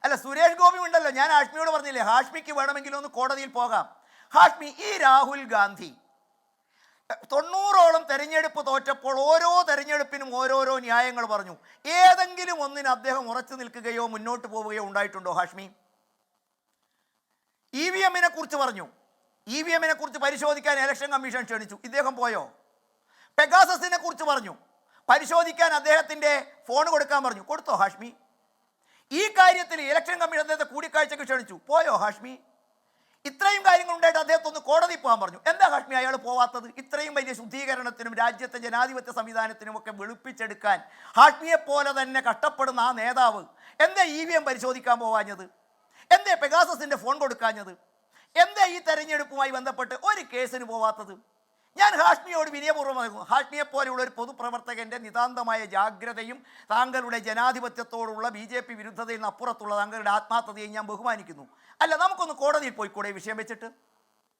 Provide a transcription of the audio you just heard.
അല്ല, സുരേഷ് ഗോപി ഉണ്ടല്ലോ. ഞാൻ ഹാഷ്മിയോട് പറഞ്ഞില്ലേ, ഹാഷ്മിക്ക് വേണമെങ്കിലും ഒന്ന് കോടതിയിൽ പോകാം. ഹാഷ്മി, ഈ രാഹുൽ ഗാന്ധി 90ഓളം തെരഞ്ഞെടുപ്പ് തോറ്റപ്പോൾ ഓരോ തെരഞ്ഞെടുപ്പിനും ഓരോരോ ന്യായങ്ങൾ പറഞ്ഞു. ഏതെങ്കിലും ഒന്നിന് അദ്ദേഹം ഉറച്ചു നിൽക്കുകയോ മുന്നോട്ട് പോവുകയോ ഉണ്ടായിട്ടുണ്ടോ ഹാഷ്മി? EVM കുറിച്ച് പറഞ്ഞു. EVM കുറിച്ച് പരിശോധിക്കാൻ ഇലക്ഷൻ കമ്മീഷൻ ക്ഷണിച്ചു, ഇദ്ദേഹം പോയോ? പെഗാസസിനെ കുറിച്ച് പറഞ്ഞു, പരിശോധിക്കാൻ അദ്ദേഹത്തിൻ്റെ ഫോൺ കൊടുക്കാൻ പറഞ്ഞു, കൊടുത്തോ ഹാഷ്മി? ഈ കാര്യത്തിൽ ഇലക്ഷൻ കമ്മീഷൻ അദ്ദേഹത്തെ കൂടിക്കാഴ്ചയ്ക്ക് ക്ഷണിച്ചു, പോയോ ഹാഷ്മി? ഇത്രയും കാര്യങ്ങൾ ഉണ്ടായിട്ട് അദ്ദേഹത്തെ ഒന്ന് കോടതി പോകാൻ പറഞ്ഞു, എന്താ ഹാഷ്മി അയാൾ പോവാത്തത്? ഇത്രയും വലിയ ശുദ്ധീകരണത്തിനും രാജ്യത്തെ ജനാധിപത്യ സംവിധാനത്തിനും ഒക്കെ വെളുപ്പിച്ചെടുക്കാൻ ഹാഷ്മിയെ പോലെ തന്നെ കഷ്ടപ്പെടുന്ന ആ നേതാവ് എന്താ EVM പരിശോധിക്കാൻ പോവാഞ്ഞത്? എന്തേ പെഗാസസിൻ്റെ ഫോൺ കൊടുക്കാഞ്ഞത്? എന്താ ഈ തെരഞ്ഞെടുപ്പുമായി ബന്ധപ്പെട്ട് ഒരു കേസിന് പോവാത്തത്? ഞാൻ ഹാഷ്മിയോട് വിനയപൂർവ്വം നൽകുന്നു, ഹാഷ്മിയെ പോലെയുള്ള ഒരു പൊതുപ്രവർത്തകൻ്റെ നിതാന്തമായ ജാഗ്രതയും താങ്കളുടെ ജനാധിപത്യത്തോടുള്ള BJP വിരുദ്ധതയിൽ നിന്ന് അപ്പുറത്തുള്ള താങ്കളുടെ ആത്മാർത്ഥതയും ഞാൻ ബഹുമാനിക്കുന്നു. അല്ല, നമുക്കൊന്ന് കോടതിയിൽ പോയിക്കൂടെ വിഷയം വെച്ചിട്ട്?